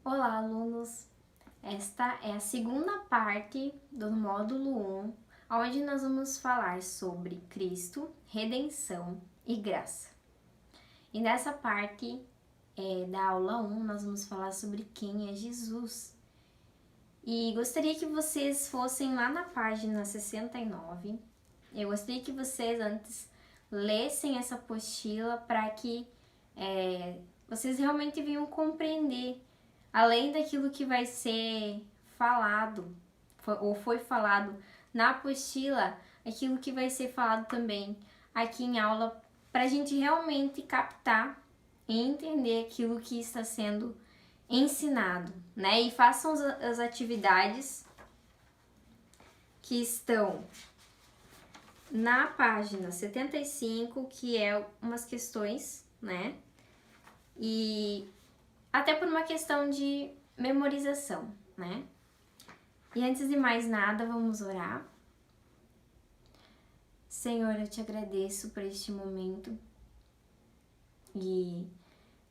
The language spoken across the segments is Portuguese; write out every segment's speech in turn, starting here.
Olá, alunos! Esta é a segunda parte do módulo 1, onde nós vamos falar sobre Cristo, redenção e graça. E nessa parte da aula 1, nós vamos falar sobre quem é Jesus. E gostaria que vocês fossem lá na página 69. Eu gostaria que vocês antes lessem essa apostila para que vocês realmente venham compreender, além daquilo que vai ser falado, ou foi falado na apostila, aquilo que vai ser falado também aqui em aula, para a gente realmente captar e entender aquilo que está sendo ensinado, né? E façam as atividades que estão na página 75, que é umas questões, né? E até por uma questão de memorização, né? E antes de mais nada, vamos orar. Senhor, eu te agradeço por este momento e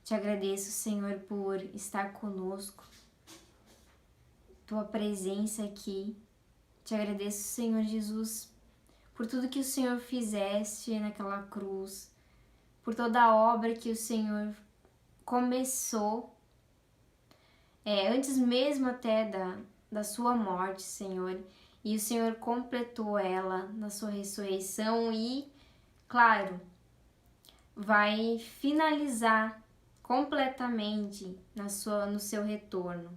te agradeço, Senhor, por estar conosco, tua presença aqui. Te agradeço, Senhor Jesus, por tudo que o Senhor fizeste naquela cruz, por toda a obra que o Senhor começou, antes mesmo até da sua morte, Senhor, e o Senhor completou ela na sua ressurreição e, claro, vai finalizar completamente no seu retorno.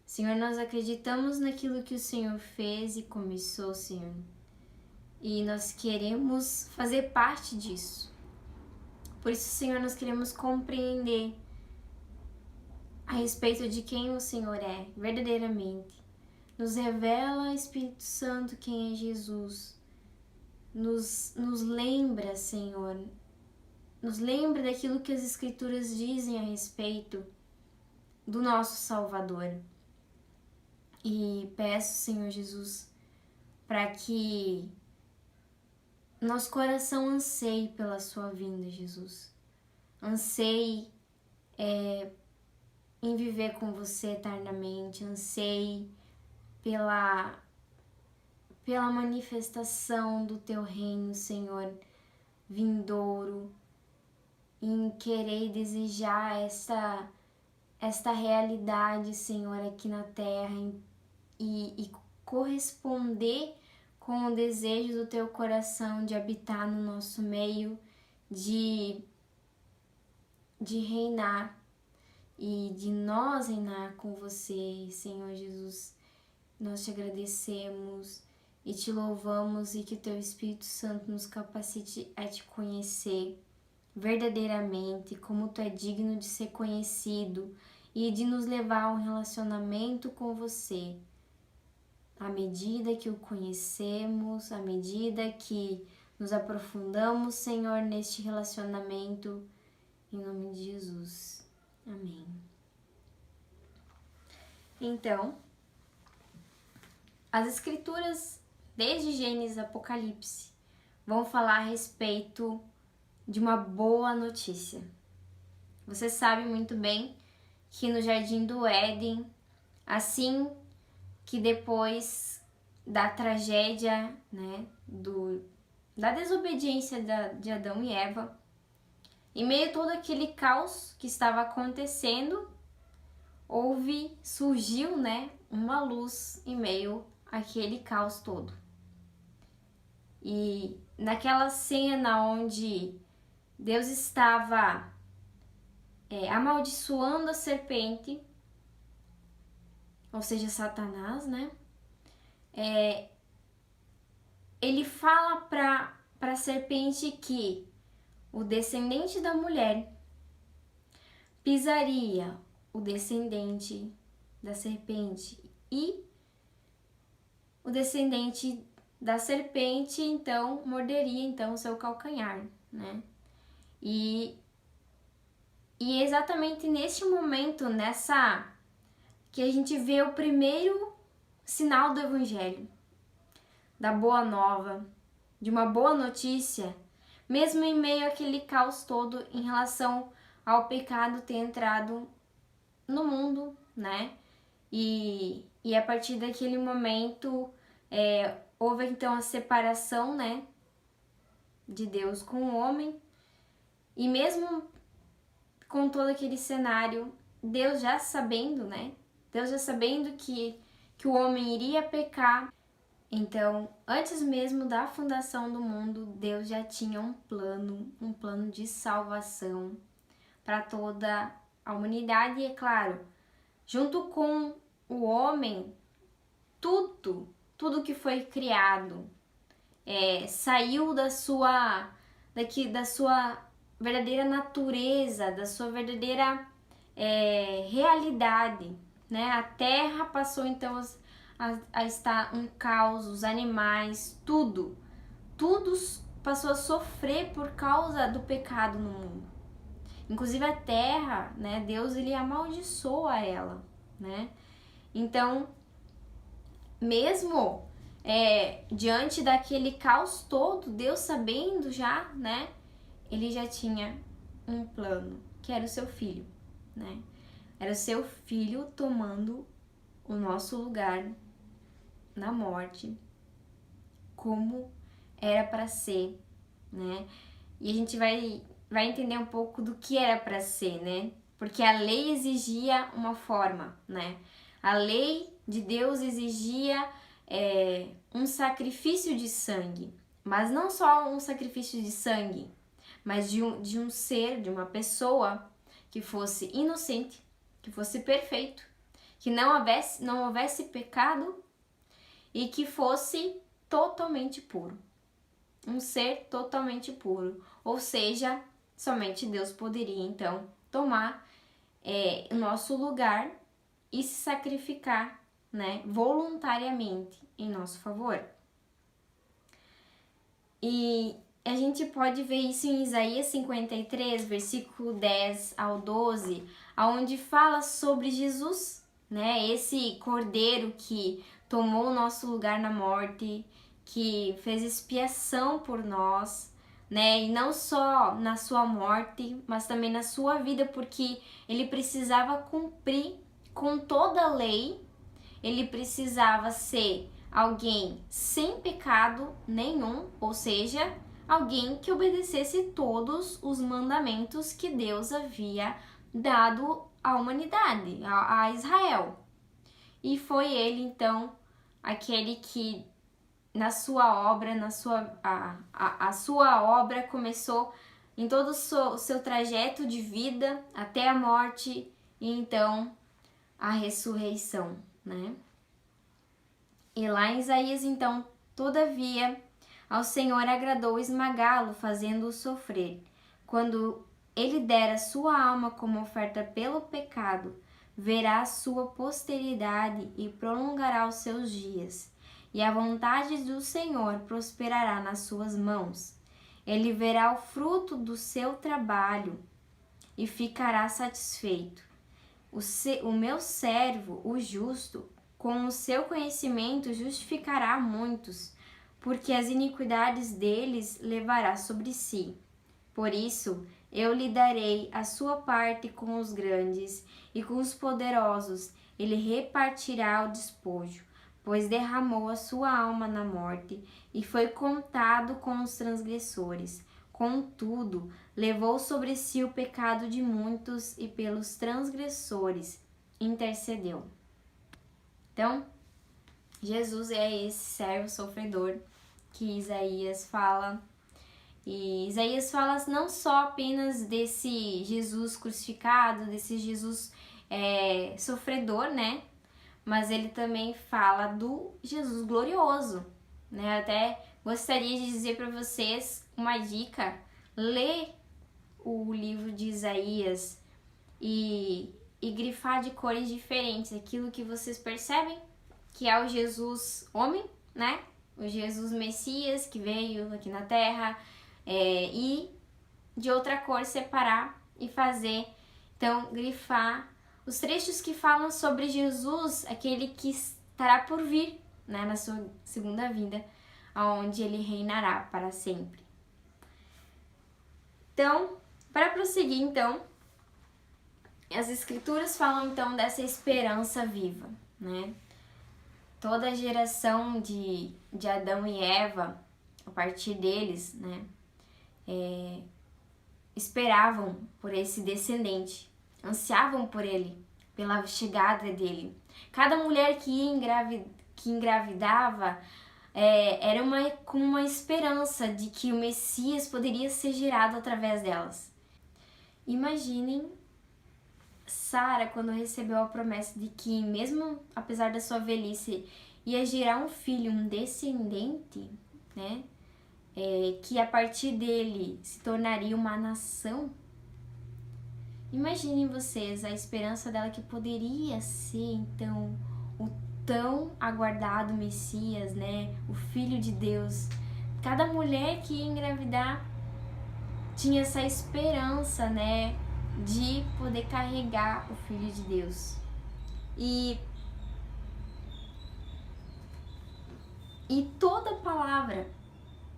Senhor, nós acreditamos naquilo que o Senhor fez e começou, Senhor, e nós queremos fazer parte disso. Por isso, Senhor, nós queremos compreender a respeito de quem o Senhor é, verdadeiramente. Nos revela, Espírito Santo, quem é Jesus. Nos lembra, Senhor. Nos lembra daquilo que as Escrituras dizem a respeito do nosso Salvador. E peço, Senhor Jesus, para que nosso coração anseie pela sua vinda, Jesus. Anseie em viver com você eternamente, anseie pela manifestação do teu reino, Senhor, vindouro, em querer e desejar esta realidade, Senhor, aqui na terra e corresponder com o desejo do teu coração de habitar no nosso meio, de reinar e de nós reinar com você, Senhor Jesus. Nós te agradecemos e te louvamos e que o teu Espírito Santo nos capacite a te conhecer verdadeiramente, como tu é digno de ser conhecido e de nos levar a um relacionamento com você. À medida que o conhecemos, à medida que nos aprofundamos, Senhor, neste relacionamento, em nome de Jesus. Amém. Então, as Escrituras, desde Gênesis a Apocalipse, vão falar a respeito de uma boa notícia. Você sabe muito bem que no Jardim do Éden, assim que depois da tragédia, né, da desobediência de Adão e Eva, em meio a todo aquele caos que estava acontecendo, surgiu, né, uma luz em meio àquele caos todo. E naquela cena onde Deus estava amaldiçoando a serpente, ou seja, Satanás, né? Ele fala para a serpente que o descendente da mulher pisaria o descendente da serpente e o descendente da serpente então morderia então o seu calcanhar, né? E é exatamente neste momento, que a gente vê o primeiro sinal do Evangelho, da boa nova, de uma boa notícia, mesmo em meio àquele caos todo em relação ao pecado ter entrado no mundo, né? E a partir daquele momento houve então a separação, né, de Deus com o homem. E mesmo com todo aquele cenário, Deus já sabendo, né? Deus já sabendo que o homem iria pecar. Então, antes mesmo da fundação do mundo, Deus já tinha um plano de salvação para toda a humanidade. E é claro, junto com o homem, tudo que foi criado saiu da sua verdadeira natureza, da sua verdadeira realidade, né? A terra passou então a estar um caos, os animais, tudo passou a sofrer por causa do pecado no mundo. Inclusive a terra, né? Deus ele amaldiçoa ela, né? Então, mesmo diante daquele caos todo, Deus sabendo já, né? Ele já tinha um plano, que era o seu filho, né? Era o seu filho tomando o nosso lugar na morte, como era para ser, né? E a gente vai entender um pouco do que era para ser, né? Porque a lei exigia uma forma, né? A lei de Deus exigia um sacrifício de sangue, mas não só um sacrifício de sangue, mas de um ser, de uma pessoa que fosse inocente, que fosse perfeito, que não houvesse pecado e que fosse totalmente puro. Um ser totalmente puro. Ou seja, somente Deus poderia então tomar o nosso lugar e se sacrificar, né, voluntariamente em nosso favor. E a gente pode ver isso em Isaías 53, versículo 10 ao 12, onde fala sobre Jesus, né? Esse cordeiro que tomou o nosso lugar na morte, que fez expiação por nós, né? E não só na sua morte, mas também na sua vida, porque ele precisava cumprir com toda a lei, ele precisava ser alguém sem pecado nenhum, ou seja, alguém que obedecesse todos os mandamentos que Deus havia dado à humanidade, a Israel. E foi ele, então, aquele que na sua obra, a sua obra começou em todo o seu trajeto de vida até a morte e então a ressurreição, né? E lá em Isaías, então, todavia, ao Senhor agradou esmagá-lo, fazendo-o sofrer. Quando ele der a sua alma como oferta pelo pecado, verá a sua posteridade e prolongará os seus dias. E a vontade do Senhor prosperará nas suas mãos. Ele verá o fruto do seu trabalho e ficará satisfeito. O meu servo, o justo, com o seu conhecimento justificará muitos, porque as iniquidades deles levará sobre si. Por isso, eu lhe darei a sua parte com os grandes, e com os poderosos ele repartirá o despojo, pois derramou a sua alma na morte, e foi contado com os transgressores. Contudo, levou sobre si o pecado de muitos, e pelos transgressores intercedeu. Então, Jesus é esse servo sofredor que Isaías fala. E Isaías fala não só apenas desse Jesus crucificado, desse Jesus sofredor, né? Mas ele também fala do Jesus glorioso, né? Eu até gostaria de dizer para vocês uma dica: lê o livro de Isaías e grifar de cores diferentes aquilo que vocês percebem que é o Jesus homem, né? O Jesus Messias que veio aqui na Terra, e de outra cor separar e fazer, então, grifar os trechos que falam sobre Jesus, aquele que estará por vir, né, na sua segunda vinda, onde ele reinará para sempre. Então, para prosseguir, então, As escrituras falam então dessa esperança viva, né? Toda a geração de Adão e Eva, a partir deles, né, esperavam por esse descendente, ansiavam por ele, pela chegada dele. Cada mulher que engravidava era com uma esperança de que o Messias poderia ser gerado através delas. Imaginem Sara quando recebeu a promessa de que, mesmo apesar da sua velhice, ia gerar um filho, um descendente, né? Que a partir dele se tornaria uma nação. Imaginem vocês a esperança dela que poderia ser, então, o tão aguardado Messias, né? O Filho de Deus. Cada mulher que ia engravidar tinha essa esperança, né? De poder carregar o Filho de Deus. E toda palavra,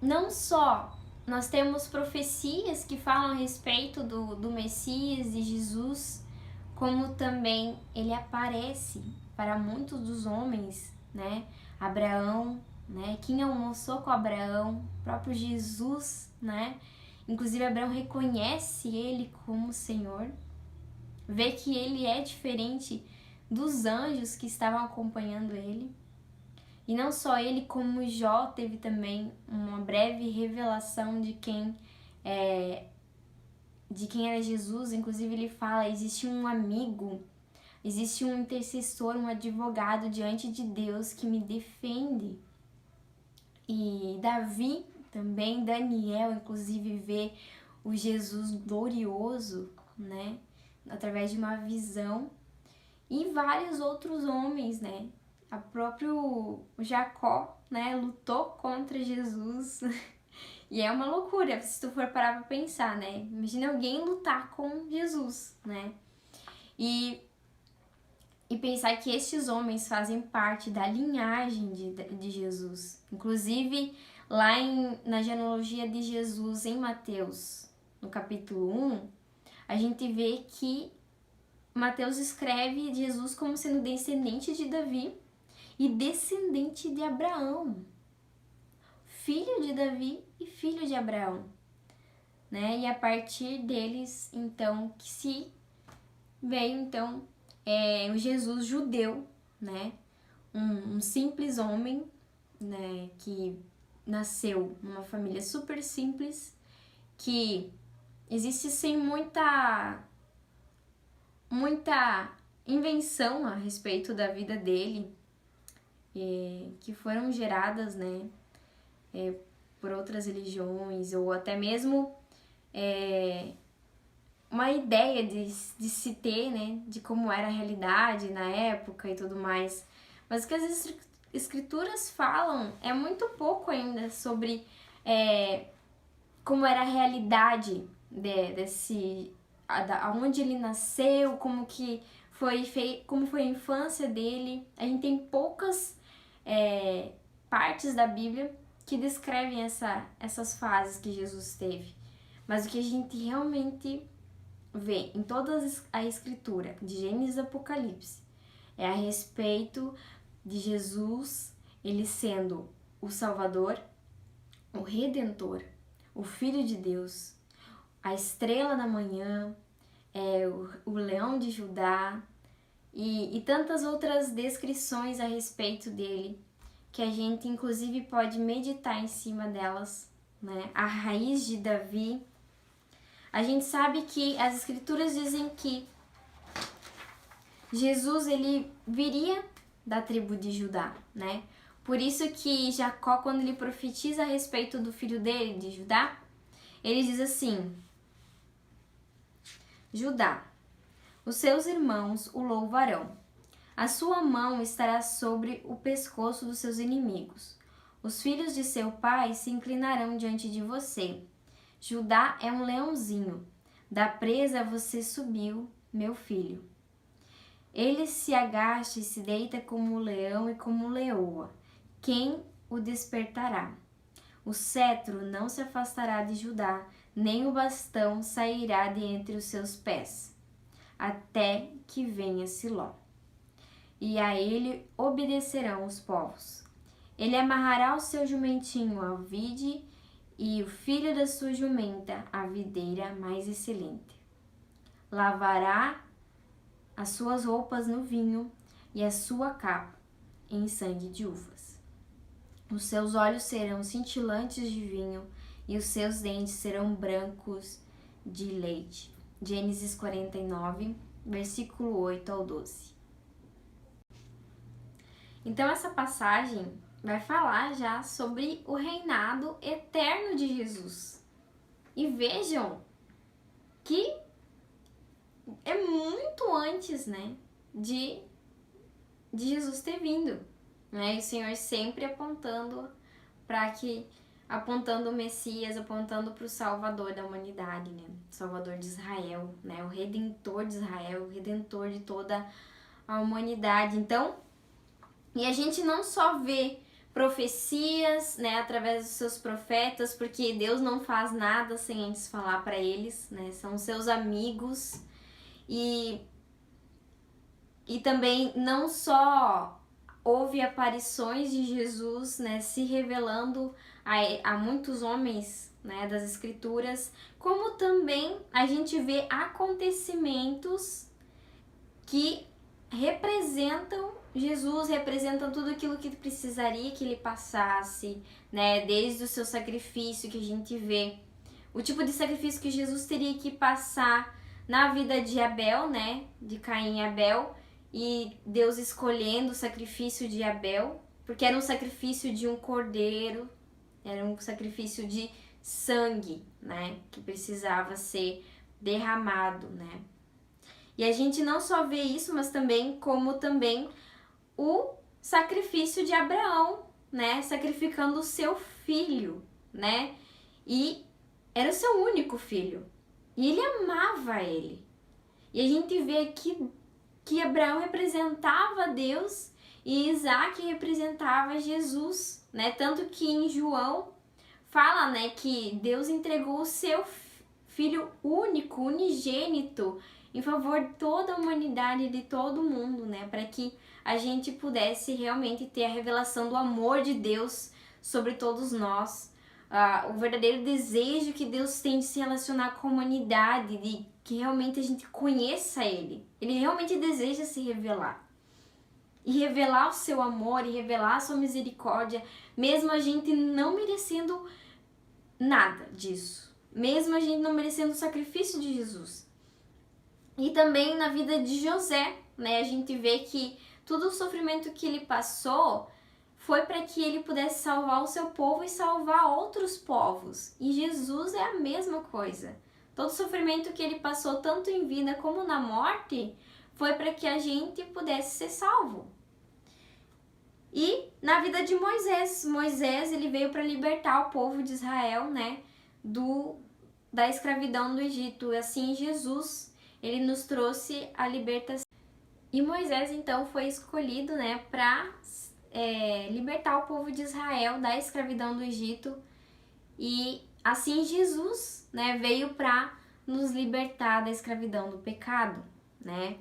não só nós temos profecias que falam a respeito do Messias, de Jesus, como também ele aparece para muitos dos homens, né? Abraão, né? Quem almoçou com Abraão, próprio Jesus, né? Inclusive Abraão reconhece ele como Senhor, vê que ele é diferente dos anjos que estavam acompanhando ele. E não só ele, como Jó teve também uma breve revelação de quem era Jesus. Inclusive ele fala, existe um amigo, existe um intercessor, um advogado diante de Deus que me defende. E Davi também, Daniel, inclusive, vê o Jesus glorioso, né, através de uma visão. E vários outros homens, né, a próprio Jacó, né, lutou contra Jesus. E é uma loucura, se tu for parar pra pensar, né? Imagina alguém lutar com Jesus, né? E pensar que estes homens fazem parte da linhagem de Jesus. Inclusive, lá na genealogia de Jesus, em Mateus, no capítulo 1, a gente vê que Mateus escreve Jesus como sendo descendente de Davi e descendente de Abraão, filho de Davi e filho de Abraão, né? E a partir deles, então, que se veio, então, o Jesus judeu, né? Um simples homem, né? Que nasceu numa família super simples, que existe sem muita invenção a respeito da vida dele, que foram geradas, né, por outras religiões, ou até mesmo uma ideia de se ter, né, de como era a realidade na época e tudo mais. Mas o que as escrituras falam é muito pouco ainda sobre como era a realidade aonde ele nasceu, como foi a infância dele. A gente tem poucas partes da Bíblia que descrevem essas fases que Jesus teve. Mas o que a gente realmente vê em toda a escritura, de Gênesis a Apocalipse, é a respeito de Jesus, ele sendo o Salvador, o Redentor, o Filho de Deus, a estrela da manhã, o leão de Judá e tantas outras descrições a respeito dele, que a gente inclusive pode meditar em cima delas, né? A raiz de Davi. A gente sabe que as escrituras dizem que Jesus, ele viria da tribo de Judá, né? Por isso que Jacó, quando ele profetiza a respeito do filho dele, de Judá, ele diz assim: Judá, os seus irmãos o louvarão. A sua mão estará sobre o pescoço dos seus inimigos. Os filhos de seu pai se inclinarão diante de você. Judá é um leãozinho. Da presa você subiu, meu filho. Ele se agacha e se deita como o leão e como leoa. Quem o despertará? O cetro não se afastará de Judá, nem o bastão sairá de entre os seus pés, até que venha Siló. E a ele obedecerão os povos. Ele amarrará o seu jumentinho ao vide e o filho da sua jumenta à videira mais excelente. Lavará as suas roupas no vinho e a sua capa em sangue de uvas. Os seus olhos serão cintilantes de vinho e os seus dentes serão brancos de leite. Gênesis 49, versículo 8 ao 12. Então essa passagem vai falar já sobre o reinado eterno de Jesus. E vejam que é muito antes, né, de Jesus ter vindo, né? E o Senhor sempre apontando apontando o Messias, apontando para o Salvador da humanidade, né? Salvador de Israel, né? O Redentor de Israel, o Redentor de toda a humanidade. Então, e a gente não só vê profecias, né, através dos seus profetas, porque Deus não faz nada sem antes falar para eles, né? São seus amigos. E também não só houve aparições de Jesus, né, se revelando a muitos homens, né, das Escrituras, como também a gente vê acontecimentos que representam Jesus, representam tudo aquilo que precisaria que ele passasse, né, desde o seu sacrifício que a gente vê, o tipo de sacrifício que Jesus teria que passar na vida de Abel, né, de Caim e Abel, e Deus escolhendo o sacrifício de Abel, porque era um sacrifício de um cordeiro, era um sacrifício de sangue, né, que precisava ser derramado, né. E a gente não só vê isso, mas também como também o sacrifício de Abraão, né, sacrificando o seu filho, né, e era o seu único filho, e ele amava ele. E a gente vê aqui que Abraão representava Deus e Isaac representava Jesus, né? Tanto que em João fala, né, que Deus entregou o seu filho único, unigênito, em favor de toda a humanidade e de todo mundo, né? Para que a gente pudesse realmente ter a revelação do amor de Deus sobre todos nós. O verdadeiro desejo que Deus tem de se relacionar com a humanidade, de que realmente a gente conheça Ele. Ele realmente deseja se revelar. E revelar o seu amor, e revelar a sua misericórdia, mesmo a gente não merecendo nada disso. Mesmo a gente não merecendo o sacrifício de Jesus. E também na vida de José, né? A gente vê que todo o sofrimento que ele passou foi para que ele pudesse salvar o seu povo e salvar outros povos. E Jesus é a mesma coisa. Todo o sofrimento que ele passou, tanto em vida como na morte, foi para que a gente pudesse ser salvo. E na vida de Moisés ele veio para libertar o povo de Israel, né, da escravidão do Egito. E assim Jesus, ele nos trouxe a libertação. E Moisés então foi escolhido, né, para libertar o povo de Israel da escravidão do Egito. E assim Jesus, né, veio para nos libertar da escravidão do pecado, né?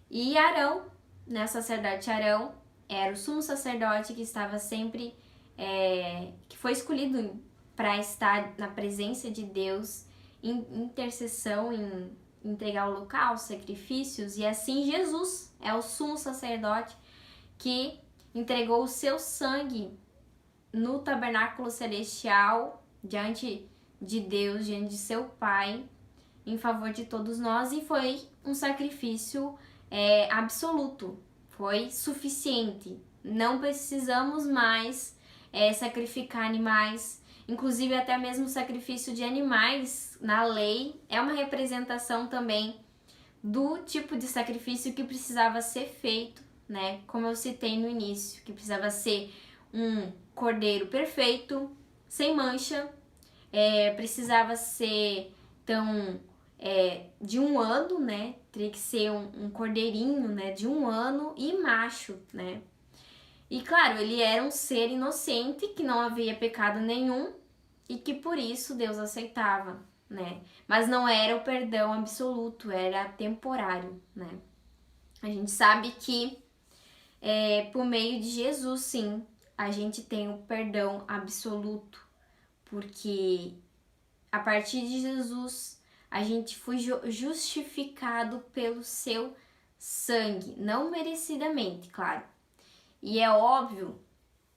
E Arão, né, o sacerdote Arão, era o sumo sacerdote que estava sempre, que foi escolhido para estar na presença de Deus, em intercessão, em entregar o local, sacrifícios. E assim Jesus é o sumo sacerdote que entregou o seu sangue no tabernáculo celestial, diante de Deus, diante de seu Pai, em favor de todos nós, e foi um sacrifício absoluto, foi suficiente. Não precisamos mais sacrificar animais, inclusive até mesmo o sacrifício de animais na lei é uma representação também do tipo de sacrifício que precisava ser feito, né? Como eu citei no início, que precisava ser um cordeiro perfeito, sem mancha, precisava ser de 1 ano, né? Teria que ser um cordeirinho, né? De 1 ano e macho, né? E claro, ele era um ser inocente, que não havia pecado nenhum e que por isso Deus aceitava, né? Mas não era o perdão absoluto, era temporário, né? A gente sabe que por meio de Jesus, sim, a gente tem o perdão absoluto, porque a partir de Jesus a gente foi justificado pelo seu sangue, não merecidamente, claro. E é óbvio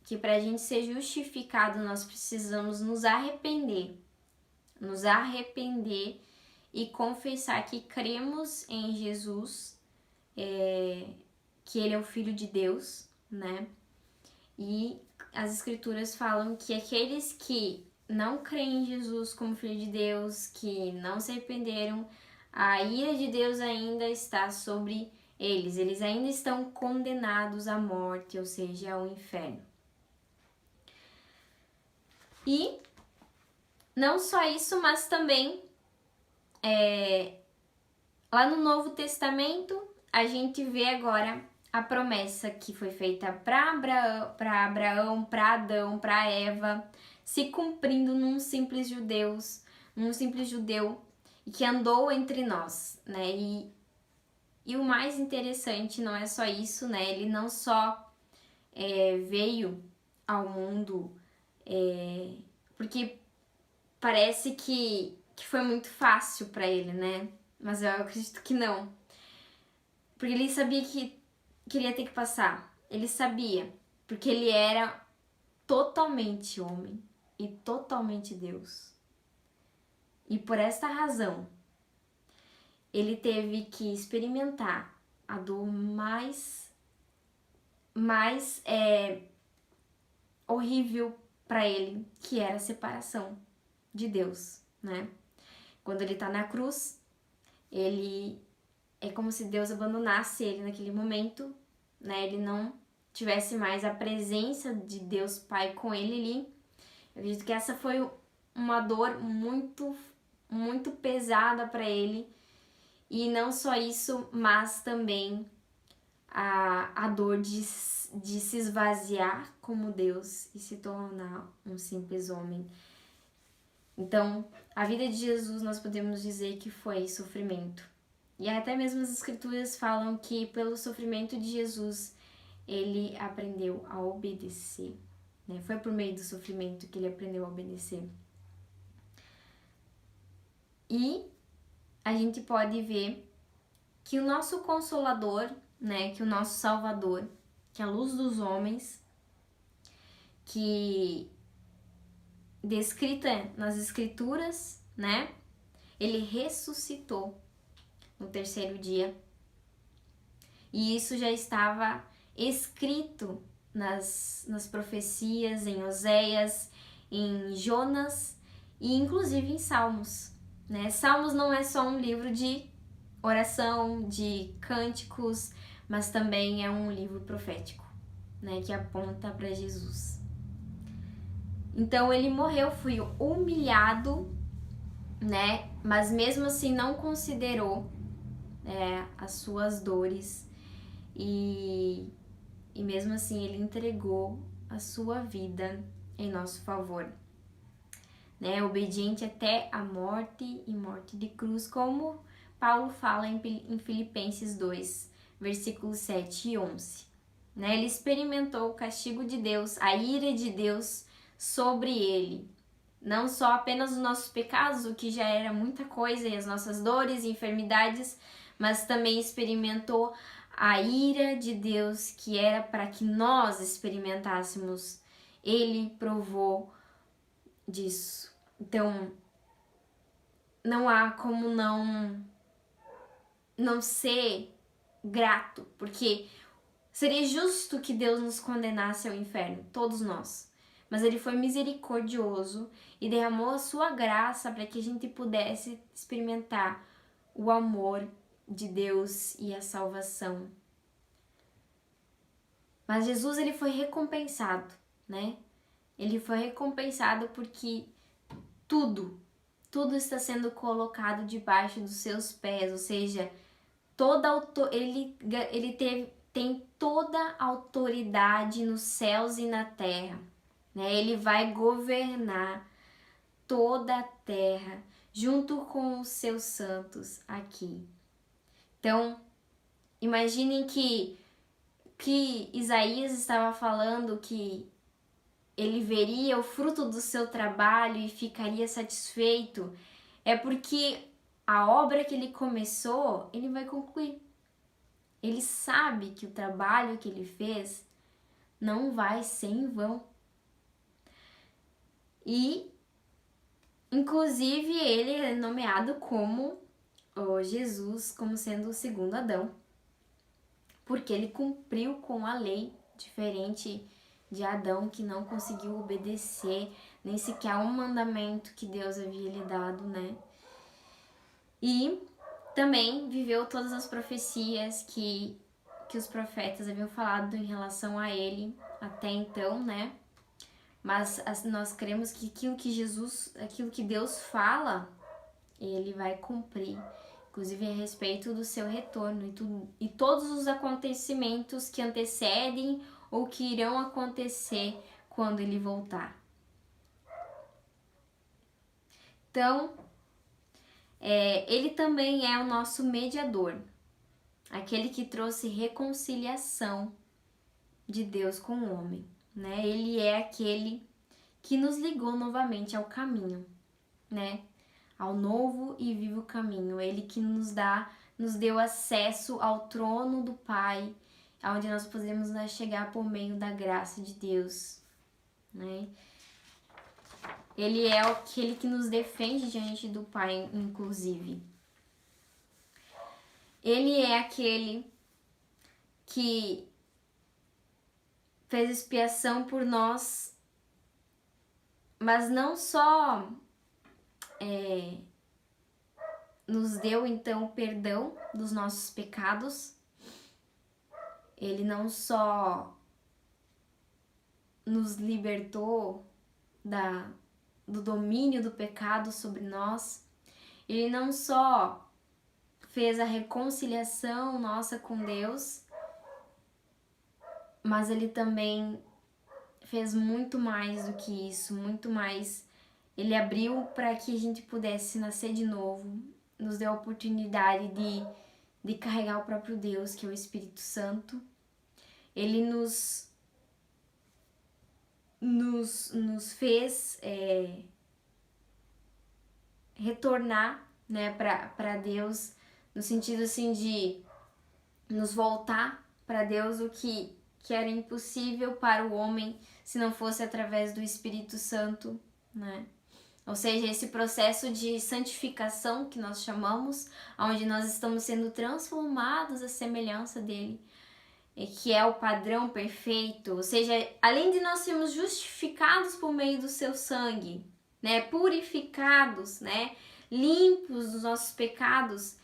que para a gente ser justificado nós precisamos nos arrepender e confessar que cremos em Jesus, que ele é o Filho de Deus, né? E as escrituras falam que aqueles que não creem em Jesus como Filho de Deus, que não se arrependeram, a ira de Deus ainda está sobre eles. Eles ainda estão condenados à morte, ou seja, ao inferno. E não só isso, mas também lá no Novo Testamento a gente vê agora a promessa que foi feita para Abraão, para Adão, para Eva, se cumprindo num simples judeu e que andou entre nós, né? E o mais interessante não é só isso, né? Ele não só veio ao mundo porque parece que foi muito fácil para ele, né? Mas eu acredito que não. Porque ele sabia que queria ter que passar. Ele sabia. Porque ele era totalmente homem e totalmente Deus. E por esta razão, ele teve que experimentar a dor mais horrível para ele, que era a separação de Deus, né? Quando ele tá na cruz, ele é como se Deus abandonasse ele naquele momento, né? Ele não tivesse mais a presença de Deus Pai com ele ali. Eu acredito que essa foi uma dor muito, muito pesada para ele. E não só isso, mas também a dor de se esvaziar como Deus e se tornar um simples homem. Então, a vida de Jesus nós podemos dizer que foi sofrimento. E até mesmo as escrituras falam que pelo sofrimento de Jesus, ele aprendeu a obedecer. Né? Foi por meio do sofrimento que ele aprendeu a obedecer. E a gente pode ver que o nosso Consolador, né, que o nosso Salvador, que é a luz dos homens, que descrita nas escrituras, né, ele ressuscitou no terceiro dia. E isso já estava escrito nas profecias, em Oséias, em Jonas e inclusive em Salmos. Né? Salmos não é só um livro de oração, de cânticos, mas também é um livro profético, né? Que aponta para Jesus. Então ele morreu, foi humilhado, né? Mas mesmo assim não considerou as suas dores e mesmo assim ele entregou a sua vida em nosso favor, né? Obediente até a morte e morte de cruz, como Paulo fala em Filipenses 2, versículos 7 e 11. Né? Ele experimentou o castigo de Deus, a ira de Deus sobre ele. Não só apenas os nossos pecados, o que já era muita coisa, e as nossas dores e enfermidades, mas também experimentou a ira de Deus, que era para que nós experimentássemos. Ele provou disso. Então, não há como não ser grato, porque seria justo que Deus nos condenasse ao inferno, todos nós. Mas ele foi misericordioso e derramou a sua graça para que a gente pudesse experimentar o amor de Deus e a salvação. Mas Jesus, ele foi recompensado, né? Ele foi recompensado porque tudo está sendo colocado debaixo dos seus pés, ou seja, tem toda a autoridade nos céus e na terra, né? Ele vai governar toda a terra junto com os seus santos aqui. Então, imaginem que Isaías estava falando que ele veria o fruto do seu trabalho e ficaria satisfeito, é porque a obra que ele começou, ele vai concluir. Ele sabe que o trabalho que ele fez não vai ser em vão. E, inclusive, ele é nomeado como Jesus, como sendo o segundo Adão, porque ele cumpriu com a lei, diferente de Adão, que não conseguiu obedecer nem sequer um mandamento que Deus havia lhe dado, né? E também viveu todas as profecias que os profetas haviam falado em relação a ele até então, né? Mas nós cremos que aquilo que Deus fala, ele vai cumprir, inclusive a respeito do seu retorno e todos os acontecimentos que antecedem ou que irão acontecer quando ele voltar. Então, ele também é o nosso mediador, aquele que trouxe reconciliação de Deus com o homem, né? Ele é aquele que nos ligou novamente ao caminho, né? Ao novo e vivo caminho. Ele que nos deu acesso ao trono do Pai, aonde nós podemos chegar por meio da graça de Deus, né? Ele é aquele que nos defende diante do Pai, inclusive. Ele é aquele que fez expiação por nós, mas não só nos deu então o perdão dos nossos pecados, ele não só nos libertou do domínio do pecado sobre nós, ele não só fez a reconciliação nossa com Deus, mas ele também fez muito mais do que isso, muito mais. Ele abriu para que a gente pudesse nascer de novo, nos deu a oportunidade de carregar o próprio Deus, que é o Espírito Santo. Ele nos fez retornar, né, para Deus, no sentido assim de nos voltar para Deus, o que era impossível para o homem se não fosse através do Espírito Santo, né? Ou seja, esse processo de santificação que nós chamamos, onde nós estamos sendo transformados à semelhança dele, que é o padrão perfeito, ou seja, além de nós sermos justificados por meio do seu sangue, né, purificados, né, limpos dos nossos pecados,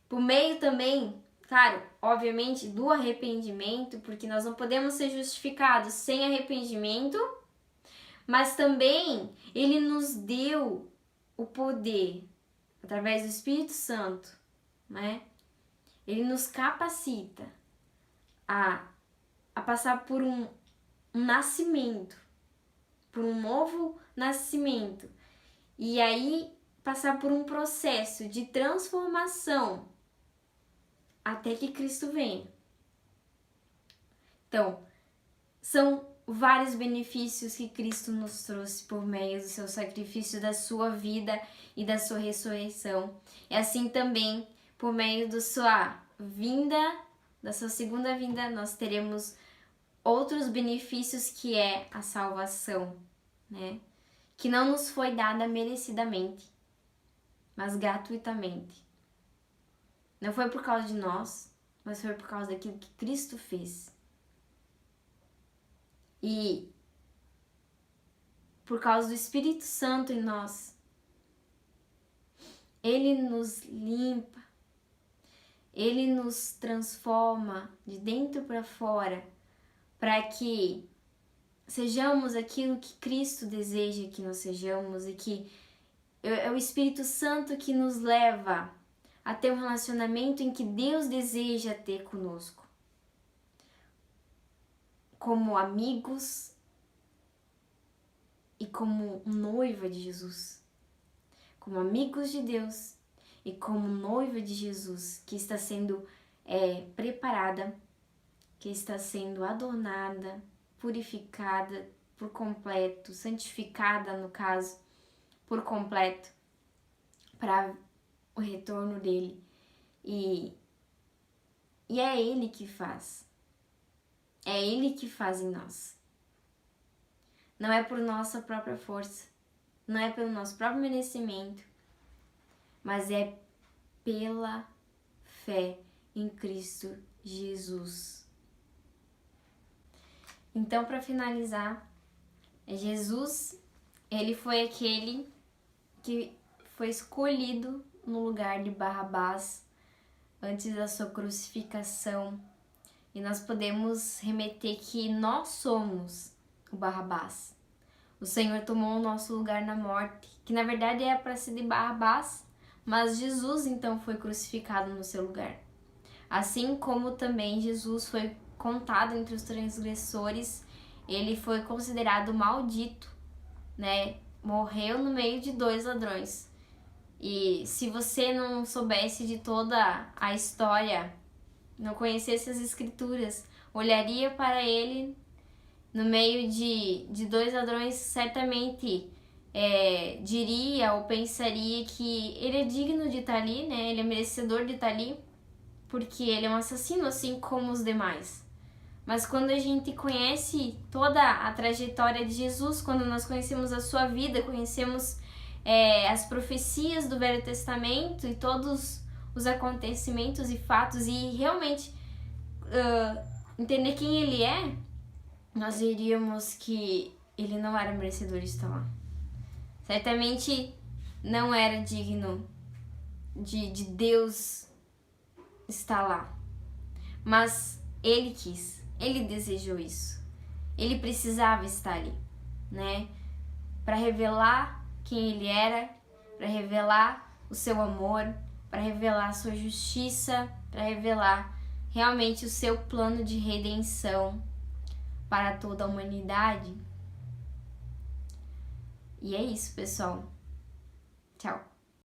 por meio também, claro, obviamente, do arrependimento, porque nós não podemos ser justificados sem arrependimento, mas também ele nos deu o poder, através do Espírito Santo, né, ele nos capacita a passar por um nascimento, por um novo nascimento, e aí passar por um processo de transformação até que Cristo venha. Então, são vários benefícios que Cristo nos trouxe por meio do seu sacrifício, da sua vida e da sua ressurreição. E assim também, por meio da sua vinda, da sua segunda vinda, nós teremos outros benefícios, que é a salvação, né? Que não nos foi dada merecidamente, mas gratuitamente. Não foi por causa de nós, mas foi por causa daquilo que Cristo fez. E por causa do Espírito Santo em nós, ele nos limpa, ele nos transforma de dentro para fora, para que sejamos aquilo que Cristo deseja que nós sejamos, e que é o Espírito Santo que nos leva a ter um relacionamento em que Deus deseja ter conosco, como amigos e como noiva de Jesus. como amigos de Deus e como noiva de Jesus, que está sendo preparada, que está sendo adornada, purificada por completo, santificada, no caso, por completo, para o retorno dele. E é ele que faz. É ele que faz em nós. Não é por nossa própria força, não é pelo nosso próprio merecimento, mas é pela fé em Cristo Jesus. Então, para finalizar, Jesus, ele foi aquele que foi escolhido no lugar de Barrabás antes da sua crucificação. E nós podemos remeter que nós somos o Barrabás. O Senhor tomou o nosso lugar na morte, que na verdade era para ser de Barrabás, mas Jesus então foi crucificado no seu lugar. Assim como também Jesus foi contado entre os transgressores, ele foi considerado maldito, né? Morreu no meio de 2 ladrões. E se você não soubesse de toda a história, não conhecesse as escrituras, olharia para ele no meio de 2 ladrões, certamente diria ou pensaria que ele é digno de estar ali, né? Ele é merecedor de estar ali, porque ele é um assassino assim como os demais. Mas quando a gente conhece toda a trajetória de Jesus, quando nós conhecemos a sua vida, conhecemos as profecias do Velho Testamento e todos os acontecimentos e fatos, e realmente entender quem ele é, nós diríamos que ele não era merecedor de estar lá. Certamente não era digno de Deus estar lá. Mas ele quis, ele desejou isso. Ele precisava estar ali, né? Para revelar quem ele era, para revelar o seu amor, para revelar a sua justiça, para revelar realmente o seu plano de redenção para toda a humanidade. E é isso, pessoal. Tchau.